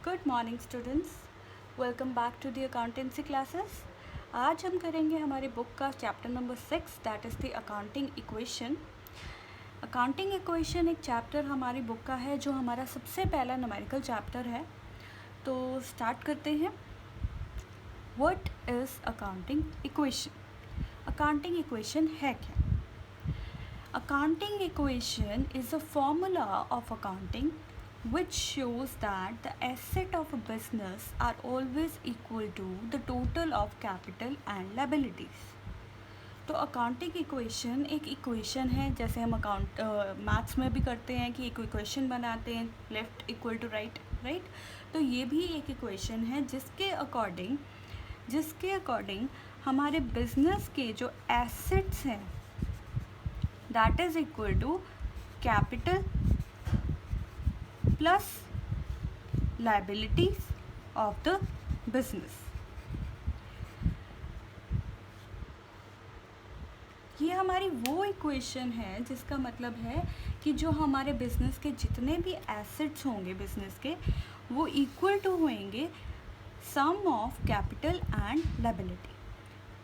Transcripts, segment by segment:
Good morning students, welcome back to the accountancy classes. आज हम करेंगे हमारी बुक का chapter number 6 that is the accounting equation. Accounting equation एक chapter हमारी बुक का है जो हमारा सबसे पहला न्यूमेरिकल चैप्टर है। तो स्टार्ट करते हैं। What is accounting equation? Accounting equation है क्या? Accounting equation is a formula of accounting which shows that the asset of a business are always equal to the total of capital and liabilities. तो accounting equation एक equation है, जैसे हम maths में भी करते हैं कि एक इक्वेशन बनाते हैं लेफ़्ट इक्वल टू राइट, तो ये भी एक इक्वेशन है जिसके अकॉर्डिंग हमारे बिजनेस के जो एसेट्स हैं that is equal to capital plus liabilities of the business। ये हमारी वो इक्वेशन है जिसका मतलब है कि जो हमारे बिजनेस के जितने भी एसेट्स होंगे बिजनेस के, वो इक्वल टू होंगे sum of capital and liability.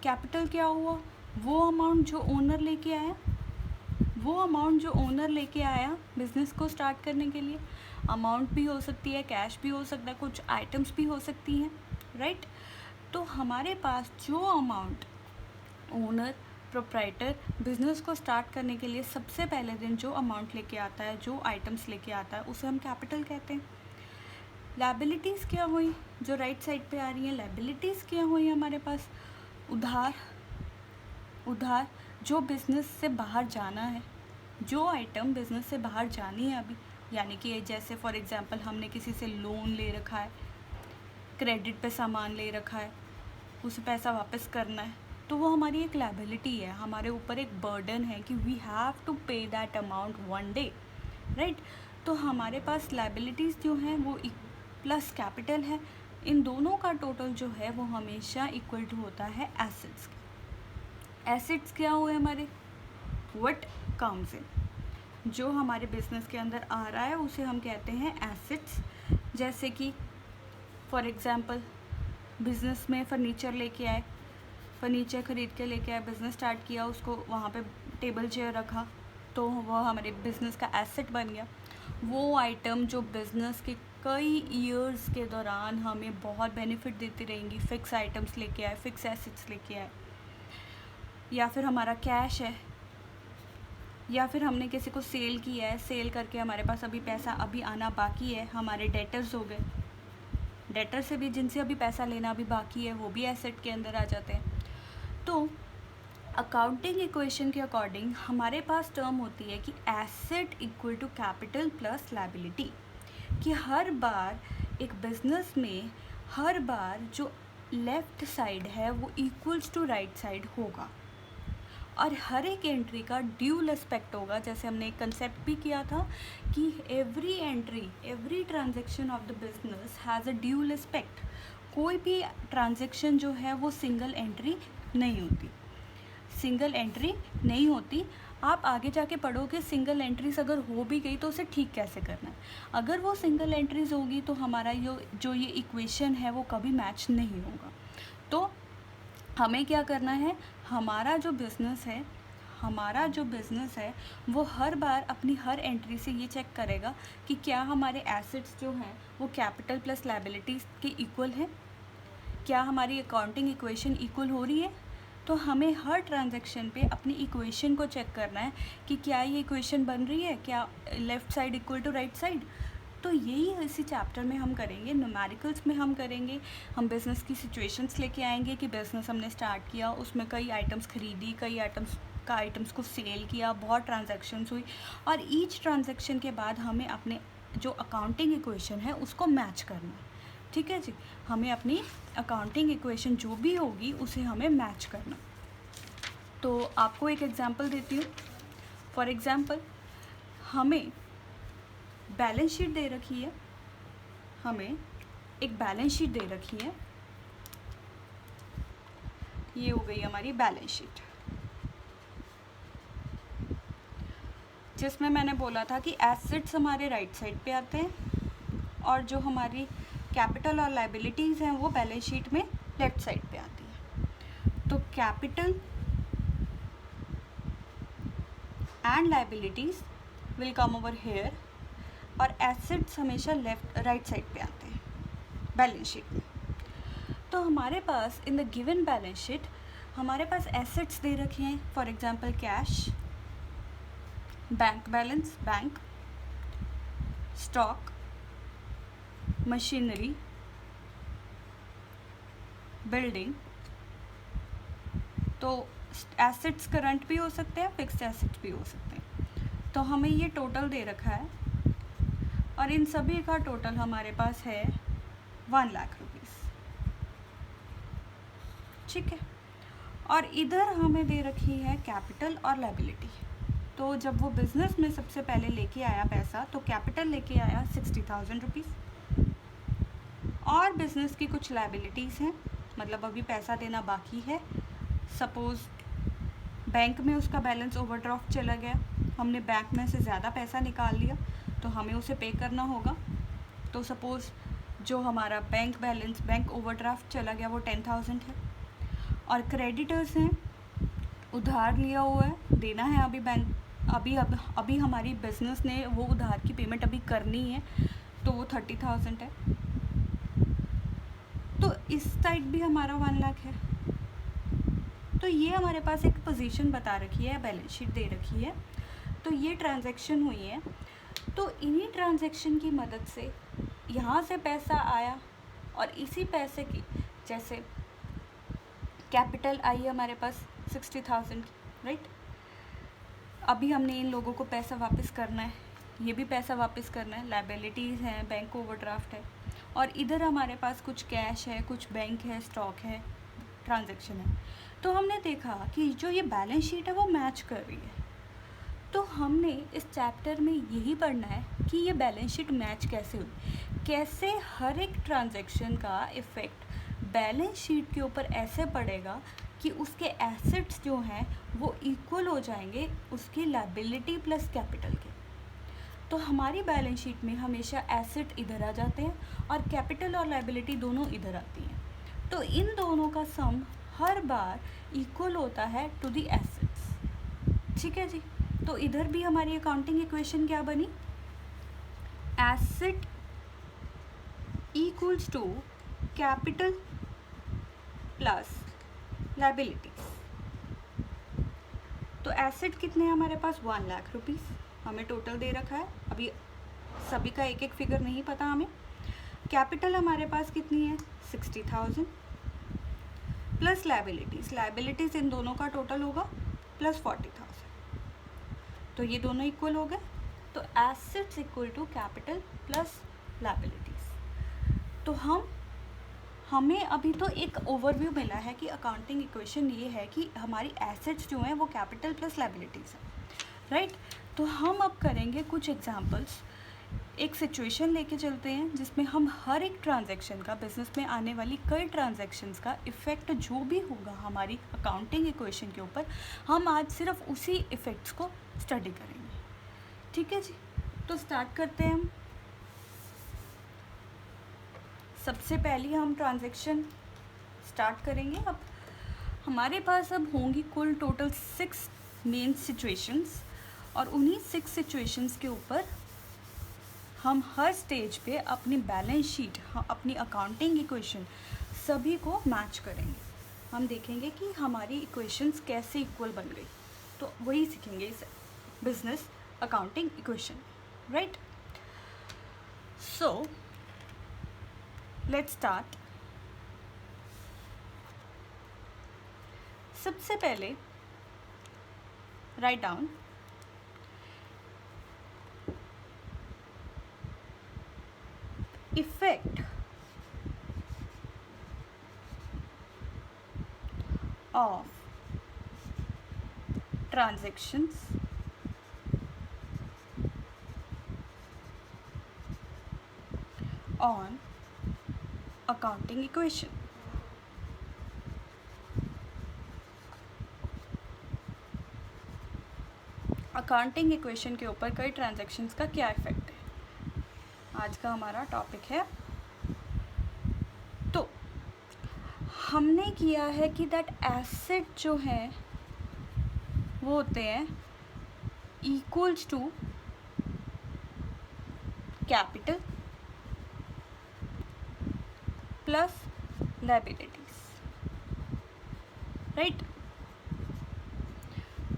Capital क्या हुआ? वो अमाउंट जो ओनर लेके आया बिजनेस को स्टार्ट करने के लिए। अमाउंट भी हो सकती है, कैश भी हो सकता है, कुछ आइटम्स भी हो सकती हैं, राइट। तो हमारे पास जो अमाउंट ओनर प्रोप्राइटर बिजनेस को स्टार्ट करने के लिए सबसे पहले दिन जो अमाउंट लेके आता है, जो आइटम्स लेके आता है, उसे हम कैपिटल कहते हैं। लायबिलिटीज़ क्या हुई जो राइट साइड पे आ रही हैं? लायबिलिटीज़ क्या हुई हमारे पास? उधार जो बिज़नेस से बाहर जाना है, जो आइटम बिज़नेस से बाहर जानी है अभी, यानी कि जैसे फॉर एग्ज़ाम्पल हमने किसी से लोन ले रखा है, क्रेडिट पे सामान ले रखा है, उसे पैसा वापस करना है, तो वो हमारी एक लायबिलिटी है, हमारे ऊपर एक बर्डन है कि वी हैव टू पे that amount one day, right. तो हमारे पास लायबिलिटीज़ जो हैं वो प्लस कैपिटल है, इन दोनों का टोटल जो है वो हमेशा इक्वल टू होता है एसेट्स। एसेट्स क्या हुए हमारे? व्हाट कम्स इन, जो हमारे बिजनेस के अंदर आ रहा है उसे हम कहते हैं एसेट्स। जैसे कि फॉर एग्ज़ाम्पल बिज़नेस में फर्नीचर लेके आए, फर्नीचर ख़रीद के लेके आए, बिज़नेस स्टार्ट किया, उसको वहाँ पे टेबल चेयर रखा, तो वह हमारे बिज़नेस का एसेट बन गया। वो आइटम जो बिज़नेस के कई ईयर्स के दौरान हमें बहुत बेनिफिट देती रहेंगी, फ़िक्स आइटम्स लेके आए, फ़िक्स एसेट्स लेके आए। या फिर हमारा कैश है, या फिर हमने किसी को सेल किया है, सेल करके हमारे पास अभी पैसा अभी आना बाकी है, हमारे डेटर्स हो गए, डेटर से भी जिनसे अभी पैसा लेना अभी बाकी है, वो भी एसेट के अंदर आ जाते हैं। तो अकाउंटिंग इक्वेशन के अकॉर्डिंग हमारे पास टर्म होती है कि asset equal to capital plus liability, कि हर बार एक बिजनेस में हर बार जो लेफ़्ट साइड है वो इक्वल्स टू राइट साइड होगा, और हर एक एंट्री का ड्यूल एस्पेक्ट होगा। जैसे हमने एक कंसेप्ट भी किया था कि every transaction of the business has a dual aspect. कोई भी ट्रांजैक्शन जो है वो सिंगल एंट्री नहीं होती। आप आगे जाके पढ़ोगे सिंगल एंट्रीज अगर हो भी गई तो उसे ठीक कैसे करना है। अगर वो सिंगल एंट्रीज होगी तो हमारा जो ये इक्वेशन है वो कभी मैच नहीं होगा। तो हमें क्या करना है, हमारा जो बिज़नेस है वो हर बार अपनी हर एंट्री से ये चेक करेगा कि क्या हमारे एसेट्स जो हैं वो कैपिटल प्लस लायबिलिटीज़ के इक्वल हैं, क्या हमारी अकाउंटिंग इक्वेशन इक्वल हो रही है। तो हमें हर ट्रांजैक्शन पे अपनी इक्वेशन को चेक करना है कि क्या ये इक्वेशन बन रही है, क्या left side equal to right side. तो यही इसी चैप्टर में हम करेंगे, न्यूमेरिकल्स में हम करेंगे। हम बिज़नेस की सिचुएशंस लेके आएंगे कि बिज़नेस हमने स्टार्ट किया, उसमें कई आइटम्स खरीदी, कई आइटम्स को सेल किया, बहुत ट्रांजैक्शंस हुई, और ईच ट्रांजैक्शन के बाद हमें अपने जो अकाउंटिंग इक्वेशन है उसको मैच करना है। ठीक है जी, हमें अपनी अकाउंटिंग इक्वेशन जो भी होगी उसे हमें मैच करना। तो आपको एक एग्जांपल देती हूँ। फॉर एग्ज़ाम्पल हमें बैलेंस शीट दे रखी है, ये हो गई हमारी बैलेंस शीट, जिसमें मैंने बोला था कि एसेट्स हमारे राइट साइड पे आते हैं और जो हमारी कैपिटल और लाइबिलिटीज़ हैं वो बैलेंस शीट में लेफ्ट साइड पे आती है। तो capital and liabilities will come over here, और एसेट्स हमेशा लेफ्ट राइट साइड पे आते हैं बैलेंस शीट में। तो हमारे पास in the given balance sheet हमारे पास एसेट्स दे रखे हैं, for example cash, bank balance bank, stock, machinery, building. तो एसेट्स करंट भी हो सकते हैं, फिक्स्ड एसेट्स भी हो सकते हैं। तो हमें ये टोटल दे रखा है और इन सभी का टोटल हमारे पास है 1 लाख रुपीस, ठीक है। और इधर हमें दे रखी है कैपिटल और लाइबिलिटी। तो जब वो बिज़नेस में सबसे पहले लेके आया पैसा, तो कैपिटल लेके आया 60,000 रुपीज़, और बिज़नेस की कुछ लाइबिलिटीज़ हैं, मतलब अभी पैसा देना बाकी है। सपोज़ बैंक में उसका बैलेंस ओवरड्राफ्ट चला गया, हमने बैंक में से ज़्यादा पैसा निकाल लिया, तो हमें उसे पे करना होगा। तो सपोज़ जो हमारा बैंक बैलेंस, बैंक ओवरड्राफ्ट चला गया, वो 10,000 है। और क्रेडिटर्स हैं, उधार लिया हुआ है, देना है अभी बैंक, अभी हमारी बिज़नेस ने वो उधार की पेमेंट अभी करनी है, तो वो 30,000 है। तो इस साइड भी हमारा 1 लाख है। तो ये हमारे पास एक पोजीशन बता रखी है, बैलेंस शीट दे रखी है। तो ये ट्रांजैक्शन हुई है, तो इन्हीं ट्रांजैक्शन की मदद से यहाँ से पैसा आया, और इसी पैसे की जैसे कैपिटल आई हमारे पास 60,000, राइट। अभी हमने इन लोगों को पैसा वापस करना है, ये भी पैसा वापस करना है, लाइबिलिटीज़ हैं, बैंक ओवरड्राफ्ट है, और इधर हमारे पास कुछ कैश है, कुछ बैंक है, स्टॉक है, ट्रांजैक्शन है। तो हमने देखा कि जो ये बैलेंस शीट है वो मैच कर रही है। तो हमने इस चैप्टर में यही पढ़ना है कि ये बैलेंस शीट मैच कैसे हुई, कैसे हर एक ट्रांजैक्शन का इफ़ेक्ट बैलेंस शीट के ऊपर ऐसे पड़ेगा कि उसके एसेट्स जो हैं वो इक्वल हो जाएंगे उसकी लायबिलिटी प्लस कैपिटल के। तो हमारी बैलेंस शीट में हमेशा एसेट इधर आ जाते हैं और कैपिटल और लायबिलिटी दोनों इधर आती हैं। तो इन दोनों का सम हर बार इक्वल होता है टू द एसेट्स, ठीक है जी। तो इधर भी हमारी अकाउंटिंग इक्वेशन क्या बनी, asset equals to capital plus liabilities. तो एसेट कितने हैं हमारे पास, 1 लाख रुपीज़ हमें टोटल दे रखा है। अभी सभी का एक एक फिगर नहीं पता हमें। कैपिटल हमारे पास कितनी है, 60,000 प्लस लायबिलिटीज़ इन दोनों का टोटल होगा प्लस 40,000। तो ये दोनों इक्वल हो गए। तो assets equal to capital plus liabilities. तो हमें अभी तो एक ओवरव्यू मिला है कि अकाउंटिंग इक्वेशन ये है कि हमारी एसेट्स जो हैं वो कैपिटल प्लस लायबिलिटीज़ हैं, राइट। तो हम अब करेंगे कुछ एग्जांपल्स, एक सिचुएशन लेके चलते हैं जिसमें हम हर एक ट्रांजैक्शन का, बिजनेस में आने वाली कई ट्रांजैक्शंस का इफ़ेक्ट जो भी होगा हमारी अकाउंटिंग इक्वेशन के ऊपर, हम आज सिर्फ उसी इफ़ेक्ट्स को स्टडी करेंगे, ठीक है जी। तो स्टार्ट करते हैं हम। सबसे पहले हम ट्रांजैक्शन स्टार्ट करेंगे। अब हमारे पास अब होंगी कुल टोटल 6 मेन सिचुएशंस, और उन्हीं 6 सिचुएशंस के ऊपर हम हर स्टेज पे अपनी बैलेंस शीट, अपनी अकाउंटिंग इक्वेशन सभी को मैच करेंगे। हम देखेंगे कि हमारी इक्वेशंस कैसे इक्वल बन गई, तो वही सीखेंगे इस business accounting equation, right. So let's start. सबसे पहले write down effect of transactions on accounting equation। Accounting equation के ऊपर कई ट्रांजैक्शंस का क्या इफेक्ट है, आज का हमारा टॉपिक है। हमने किया है कि दैट एसेट जो है वो होते हैं equals to capital plus liabilities, right.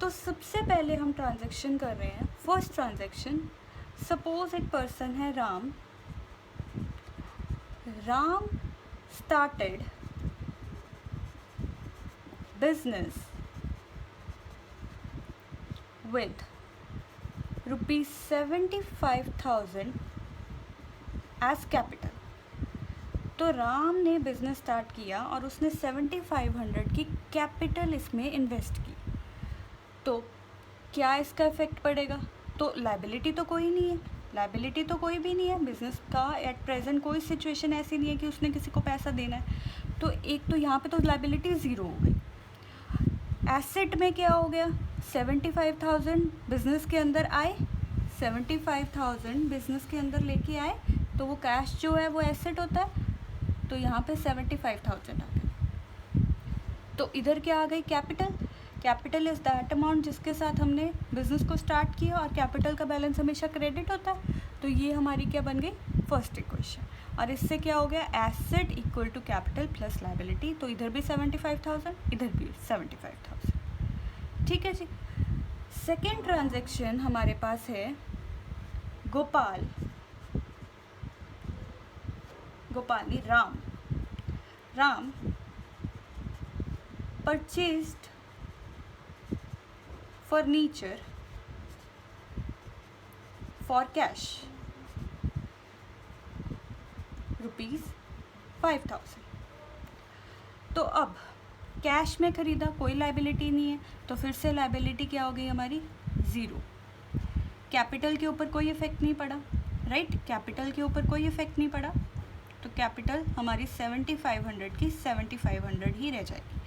तो सबसे पहले हम ट्रांजैक्शन कर रहे हैं, फर्स्ट ट्रांजैक्शन। सपोज एक पर्सन है Ram started business with ₹75,000 as capital. तो राम ने बिज़नेस स्टार्ट किया और उसने 7500 की कैपिटल इसमें इन्वेस्ट की। तो क्या इसका इफ़ेक्ट पड़ेगा? तो लायबिलिटी तो कोई नहीं है, लायबिलिटी तो कोई भी नहीं है। बिज़नेस का एट प्रेजेंट कोई सिचुएशन ऐसी नहीं है कि उसने किसी को पैसा देना है। तो एक तो यहाँ पे तो लायबिलिटी ज़ीरो हो गई। एसेट में क्या हो गया? 75,000 बिजनेस के अंदर आए, 75,000 बिजनेस के अंदर लेके आए, तो वो कैश जो है वो एसेट होता है। तो यहाँ पे 75,000 आ गया। तो इधर क्या आ गई? Capital. Capital is that amount जिसके साथ हमने बिजनेस को स्टार्ट किया, और कैपिटल का बैलेंस हमेशा क्रेडिट होता है। तो ये हमारी क्या बन गई? First equation. और इससे क्या हो गया? Asset equal to capital plus liability. तो इधर भी 75,000, इधर भी 75,000। ठीक है जी। सेकेंड ट्रांजैक्शन हमारे पास है गोपाल नहीं, Ram purchased furniture for cash ₹5,000। तो अब कैश में ख़रीदा, कोई लायबिलिटी नहीं है, तो फिर से लायबिलिटी क्या हो गई हमारी? ज़ीरो। कैपिटल के ऊपर कोई इफ़ेक्ट नहीं पड़ा, राइट। कैपिटल के ऊपर कोई इफ़ेक्ट नहीं पड़ा, तो कैपिटल हमारी 7500 की 7500 ही रह जाएगी।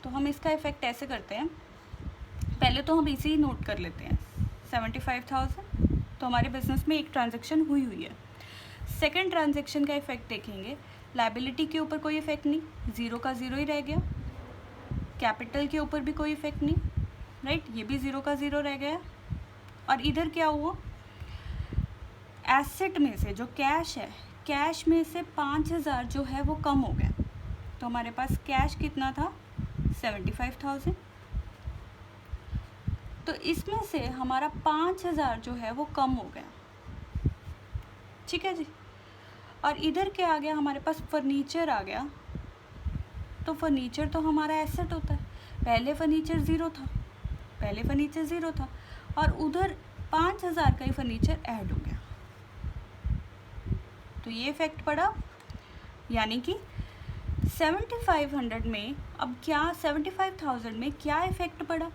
तो हम इसका इफ़ेक्ट ऐसे करते हैं, पहले तो हम इसे ही नोट कर लेते हैं। 75,000 तो हमारे बिजनेस में एक ट्रांजैक्शन हुई है। सेकेंड ट्रांजैक्शन का इफ़ेक्ट देखेंगे, लायबिलिटी के ऊपर कोई इफ़ेक्ट नहीं, ज़ीरो का ज़ीरो ही रह गया। कैपिटल के ऊपर भी कोई इफ़ेक्ट नहीं, राइट, ये भी ज़ीरो का ज़ीरो रह गया। और इधर क्या हुआ? एसेट में से जो कैश है, कैश में से 5,000 जो है वो कम हो गया। तो हमारे पास कैश कितना था? 75,000। तो इसमें से हमारा 5,000 जो है वो कम हो गया। ठीक है जी। और इधर क्या आ गया? हमारे पास फर्नीचर आ गया। तो फर्नीचर तो हमारा एसेट होता है। पहले फर्नीचर ज़ीरो था और उधर 5,000 का ही फर्नीचर ऐड हो गया। तो ये इफेक्ट पड़ा, यानी कि 7500 में अब क्या 75,000 में क्या इफेक्ट पड़ा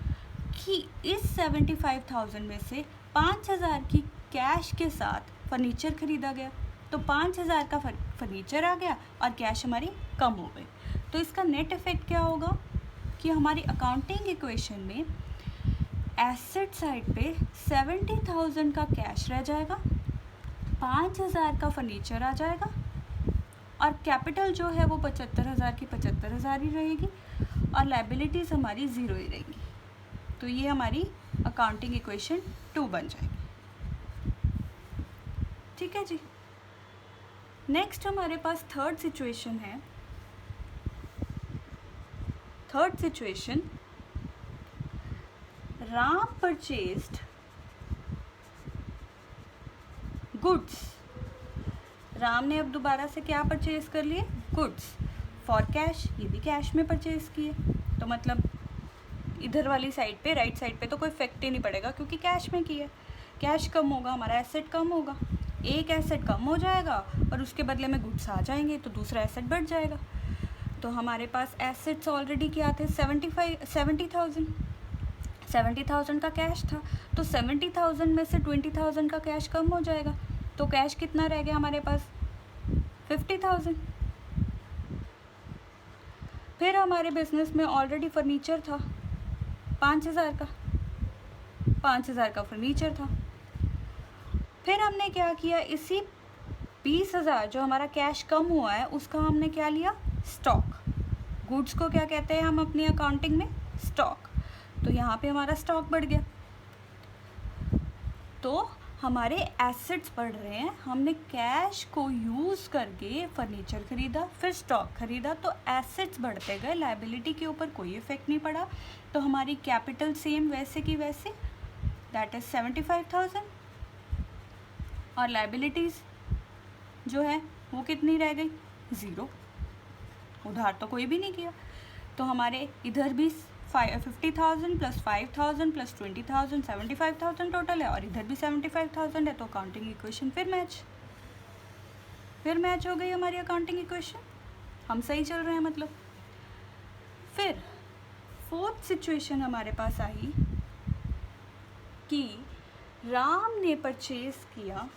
कि इस 75,000 में से 5,000 की कैश के साथ फर्नीचर ख़रीदा गया। तो 5,000 का फर्नीचर आ गया और कैश हमारी कम हो गई। तो इसका नेट इफेक्ट क्या होगा कि हमारी अकाउंटिंग इक्वेशन में एसेट साइड पे 70,000 का कैश रह जाएगा, 5,000 का फर्नीचर आ जाएगा और कैपिटल जो है वो 75,000 की 75,000 ही रहेगी और लायबिलिटीज़ हमारी ज़ीरो ही रहेंगी। तो ये हमारी अकाउंटिंग इक्वेशन 2 बन जाएगी। ठीक है जी। नेक्स्ट हमारे पास थर्ड सिचुएशन है। Third situation, Ram purchased goods. Ram ने अब दोबारा से क्या परचेज कर लिए? Goods for cash. ये भी कैश में परचेज किए। तो मतलब इधर वाली साइड पे, राइट साइड पे तो कोई इफेक्ट ही नहीं पड़ेगा क्योंकि कैश में किया। कैश कम होगा, हमारा एसेट कम होगा। एक एसेट कम हो जाएगा और उसके बदले में गुड्स आ जाएंगे तो दूसरा एसेट बढ़ जाएगा। तो हमारे पास एसेट्स ऑलरेडी क्या थे? 70,000 का कैश था। तो 70,000 में से 20,000 का कैश कम हो जाएगा। तो कैश कितना रह गया हमारे पास? 50,000। फिर हमारे बिजनेस में ऑलरेडी फर्नीचर था 5,000 का, 5,000 का फर्नीचर था। फिर हमने क्या किया? इसी 20,000 जो हमारा कैश कम हुआ है उसका हमने क्या लिया, स्टॉक। गुड्स को क्या कहते हैं हम अपनी अकाउंटिंग में, स्टॉक। तो यहाँ पे हमारा स्टॉक बढ़ गया, तो हमारे एसेट्स बढ़ रहे हैं। हमने कैश को यूज़ करके फर्नीचर खरीदा, फिर स्टॉक खरीदा, तो एसेट्स बढ़ते गए, लायबिलिटी के ऊपर कोई इफेक्ट नहीं पड़ा। तो हमारी कैपिटल सेम वैसे की वैसे, दैट इज़ 75,000। और लायबिलिटीज़ जो है वो कितनी रह गई, 0। उधार तो कोई भी नहीं किया। तो हमारे इधर भी 50,000 प्लस 5,000 प्लस 20,000 75,000 टोटल है, और इधर भी 75,000 है। तो अकाउंटिंग इक्वेशन फिर मैच हो गई हमारी अकाउंटिंग इक्वेशन, हम सही चल रहे हैं मतलब। फिर फोर्थ सिचुएशन हमारे पास आई कि राम ने परचेज किया,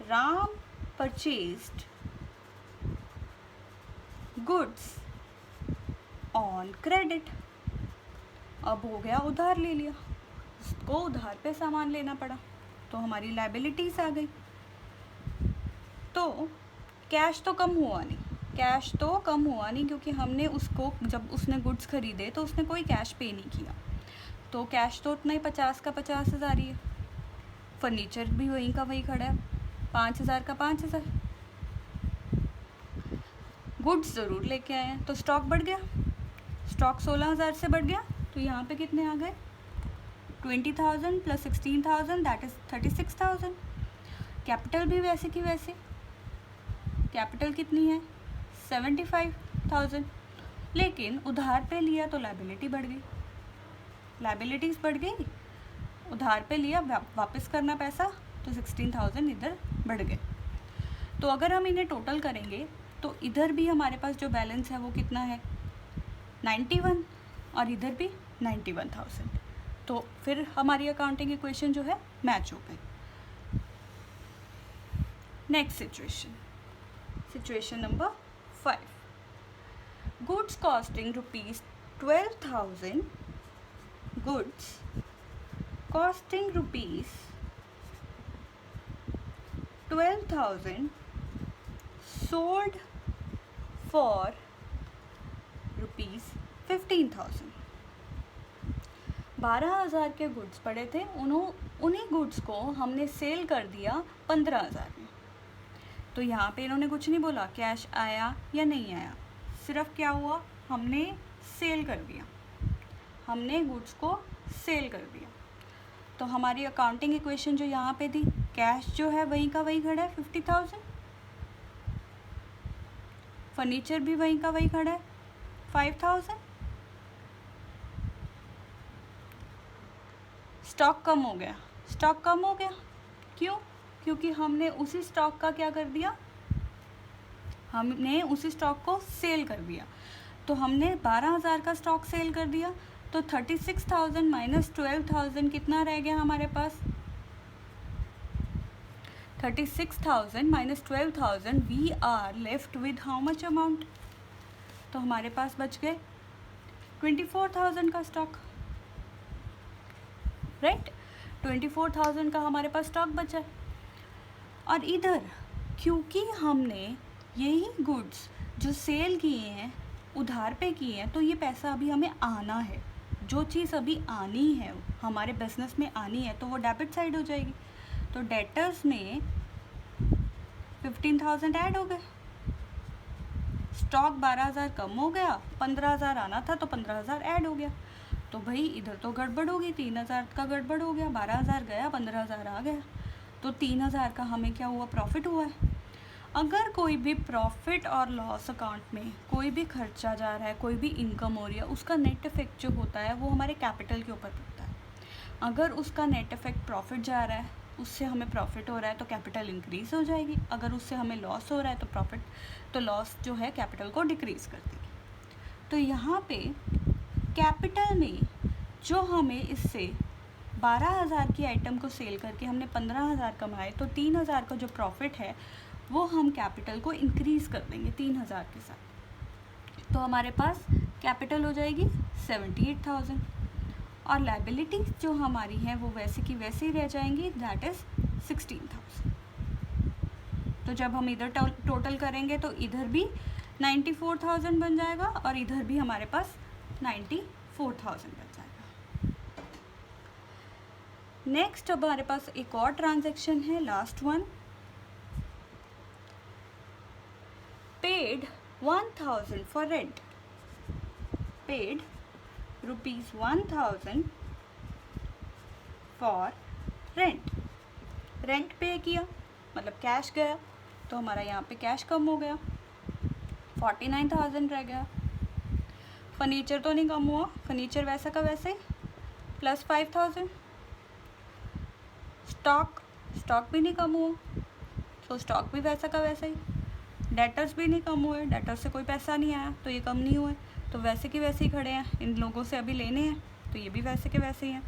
Ram purchased goods on credit. अब हो गया उधार ले लिया, उसको उधार पे सामान लेना पड़ा, तो हमारी लायबिलिटीज़ आ गई। तो कैश तो कम हुआ नहीं, क्योंकि हमने उसको, जब उसने गुड्स खरीदे तो उसने कोई कैश पे नहीं किया, तो कैश तो उतना ही 50 का 50,000 ही है। फर्नीचर भी वहीं का वहीं खड़ा है, 5,000 का 5,000। गुड्स ज़रूर लेके आए हैं, तो स्टॉक बढ़ गया, स्टॉक 16,000 से बढ़ गया। तो यहाँ पे कितने आ गए, 20,000 प्लस 16,000 दैट इज़ 36,000। कैपिटल भी वैसे की वैसे, कैपिटल कितनी है, 75,000। लेकिन उधार पे लिया तो लायबिलिटी बढ़ गई, लायबिलिटीज़ बढ़ गई। उधार पे लिया, वापस करना पैसा, तो 16,000 इधर बढ़ गए। तो अगर हम इन्हें टोटल करेंगे तो इधर भी हमारे पास जो बैलेंस है वो कितना है, 91, और इधर भी 91,000। तो फिर हमारी अकाउंटिंग इक्वेशन जो है मैच हो गई। Next situation number 5, goods costing ₹12,000, goods costing ₹12,000 sold for ₹15,000। 12,000 के गुड्स पड़े थे, उन्हीं गुड्स को हमने सेल कर दिया 15,000 में। तो यहाँ पे इन्होंने कुछ नहीं बोला कैश आया या नहीं आया, सिर्फ क्या हुआ, हमने सेल कर दिया, हमने गुड्स को सेल कर दिया। तो हमारी अकाउंटिंग इक्वेशन जो यहाँ पे थी, कैश जो है वहीं का वहीं खड़ा है 50,000, फर्नीचर भी वहीं का वहीं खड़ा है 5,000, स्टॉक कम हो गया, क्यों, क्योंकि हमने उसी स्टॉक का क्या कर दिया, हमने उसी स्टॉक को सेल कर दिया। तो हमने 12,000 का स्टॉक सेल कर दिया, तो 36,000 माइनस 12,000 कितना रह गया हमारे पास, 36,000 minus 12,000, we are left with how much amount, तो हमारे पास बच गए 24,000 का स्टॉक, राइट। 24,000 का हमारे पास स्टॉक बचा है। और इधर क्योंकि हमने यही गुड्स जो सेल किए हैं उधार पे किए हैं, तो ये पैसा अभी हमें आना है, जो चीज़ अभी आनी है हमारे बिजनेस में आनी है, तो वो डेबिट साइड हो जाएगी। तो डेटर्स में 15,000 ऐड हो गए, स्टॉक 12,000 कम हो गया, 15,000 आना था तो 15,000 ऐड हो गया। तो भाई इधर तो गड़बड़ होगी, 3,000 का गड़बड़ हो गया, 12,000 गया 15,000 आ गया, तो 3,000 का हमें क्या हुआ, प्रॉफिट हुआ है। अगर कोई भी प्रॉफिट और लॉस अकाउंट में कोई भी खर्चा जा रहा है, कोई भी इनकम हो रही है, उसका नेट इफेक्ट जो होता है वो हमारे कैपिटल के ऊपर पड़ता है। अगर उसका नेट इफेक्ट प्रॉफिट जा रहा है, उससे हमें प्रॉफिट हो रहा है तो कैपिटल इंक्रीज़ हो जाएगी, अगर उससे हमें लॉस हो रहा है तो लॉस जो है कैपिटल को डिक्रीज़ कर देगी। तो यहाँ पे कैपिटल में जो हमें इससे 12,000 की आइटम को सेल करके हमने 15,000 कमाए, तो 3,000 का जो प्रॉफिट है वो हम कैपिटल को इंक्रीज़ कर देंगे 3,000 के साथ, तो हमारे पास कैपिटल हो जाएगी 78,000, और लायबिलिटीज़ जो हमारी हैं वो वैसे की वैसे ही रह जाएंगी, दैट इज़ 16,000। तो जब हम इधर टोटल करेंगे तो इधर भी 94,000 बन जाएगा और इधर भी हमारे पास 94,000 बन जाएगा। नेक्स्ट अब हमारे पास एक और ट्रांजैक्शन है, last one. Paid 1,000 for rent, paid ₹1,000 for rent. Rent पे किया मतलब कैश गया, तो हमारा यहाँ पे कैश कम हो गया, 49,000 रह गया। फर्नीचर तो नहीं कम हुआ, फर्नीचर वैसा का वैसे ही प्लस 5,000। स्टॉक भी नहीं कम हुआ, तो स्टॉक भी वैसा का वैसा ही। डेटर्स भी नहीं कम हुए, डेटर्स से कोई पैसा नहीं आया तो ये कम नहीं हुए, तो वैसे के वैसे ही खड़े हैं। इन लोगों से अभी लेने हैं तो ये भी वैसे के वैसे ही हैं।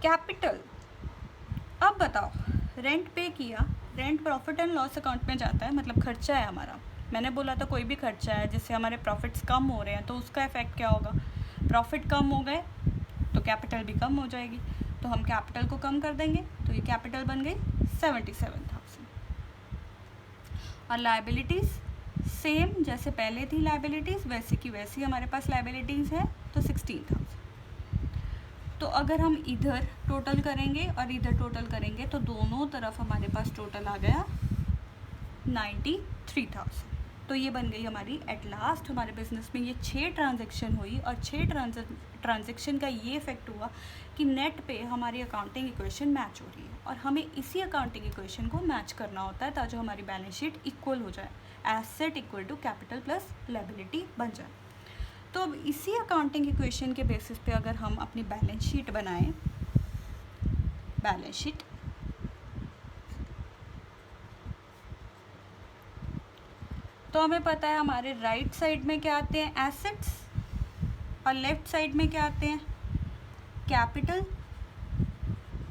कैपिटल, अब बताओ, रेंट पे किया, rent profit and loss account में जाता है, मतलब खर्चा है हमारा। मैंने बोला था कोई भी खर्चा है जिससे हमारे प्रॉफिट्स कम हो रहे हैं तो उसका इफेक्ट क्या होगा, प्रॉफिट कम हो गए तो कैपिटल भी कम हो जाएगी, तो हम कैपिटल को कम कर देंगे, तो ये कैपिटल बन गई 77,000। और लायबिलिटीज़ सेम जैसे पहले थी लायबिलिटीज़, वैसे की वैसी हमारे पास लायबिलिटीज़ है, तो 16,000। तो अगर हम इधर टोटल करेंगे और इधर टोटल करेंगे तो दोनों तरफ हमारे पास टोटल आ गया 93,000। तो ये बन गई हमारी एट लास्ट हमारे बिजनेस में ये 6 ट्रांजैक्शन हुई, और 6 ट्रांजैक्शन का ये इफेक्ट हुआ कि नेट पे हमारी अकाउंटिंग इक्वेशन मैच हो रही है, और हमें इसी अकाउंटिंग इक्वेशन को मैच करना होता है ताकि हमारी बैलेंस शीट इक्वल हो जाए, asset equal to capital plus liability बन जाए। तो अब इसी अकाउंटिंग इक्वेशन के बेसिस पे अगर हम अपनी बैलेंस शीट बनाएं, बैलेंस शीट, तो हमें पता है हमारे राइट साइड में क्या आते हैं, एसेट्स, और लेफ्ट साइड में क्या आते हैं, कैपिटल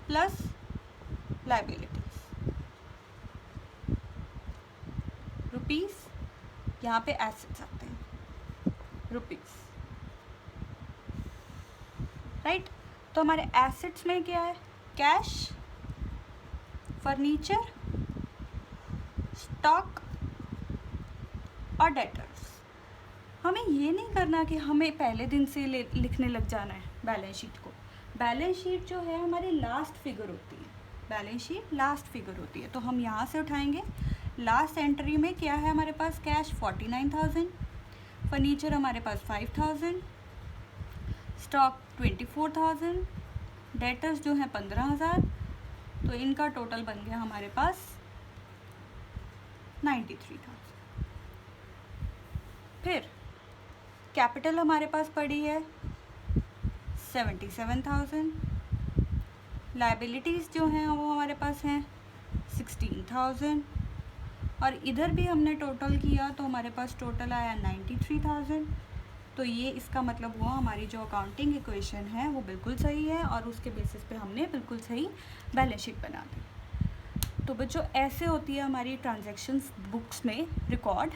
प्लस लायबिलिटीज। रुपीस, यहाँ पे एसेट्स आते हैं रुपीस, राइट। तो हमारे एसेट्स में क्या है, कैश, फर्नीचर, स्टॉक और डेटर्स। हमें ये नहीं करना कि हमें पहले दिन से लिखने लग जाना है बैलेंस शीट को। बैलेंस शीट जो है हमारी लास्ट फिगर होती है, बैलेंस शीट लास्ट फिगर होती है। तो हम यहाँ से उठाएंगे, लास्ट एंट्री में क्या है हमारे पास, कैश 49,000, फर्नीचर हमारे पास 5,000, स्टॉक 24,000, डेटर्स जो हैं 15,000, तो इनका टोटल बन गया हमारे पास 93,000। फिर कैपिटल हमारे पास पड़ी है 77,000, लायबिलिटीज़ जो हैं वो हमारे पास हैं 16,000, और इधर भी हमने टोटल किया तो हमारे पास टोटल आया 93,000। तो ये इसका मतलब हुआ हमारी जो अकाउंटिंग इक्वेशन है वो बिल्कुल सही है, और उसके बेसिस पे हमने बिल्कुल सही बैलेंस शीट बना दी। तो बच्चों ऐसे होती है हमारी ट्रांजैक्शंस बुक्स में रिकॉर्ड।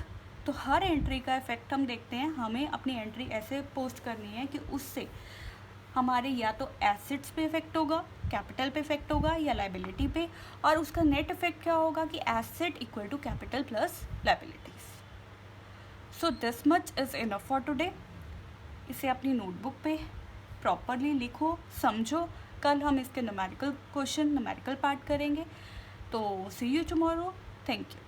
तो हर एंट्री का इफेक्ट हम देखते हैं, हमें अपनी एंट्री ऐसे पोस्ट करनी है कि उससे हमारे या तो एसेट्स पे इफेक्ट होगा, कैपिटल पे इफेक्ट होगा, या लायबिलिटी पे, और उसका नेट इफेक्ट क्या होगा कि asset equal to capital plus liabilities. So this much is enough for today. इसे अपनी नोटबुक पे प्रॉपरली लिखो, समझो। कल हम इसके न्यूमेरिकल क्वेश्चन, न्यूमेरिकल पार्ट करेंगे। तो सी यू टुमारो। Thank you.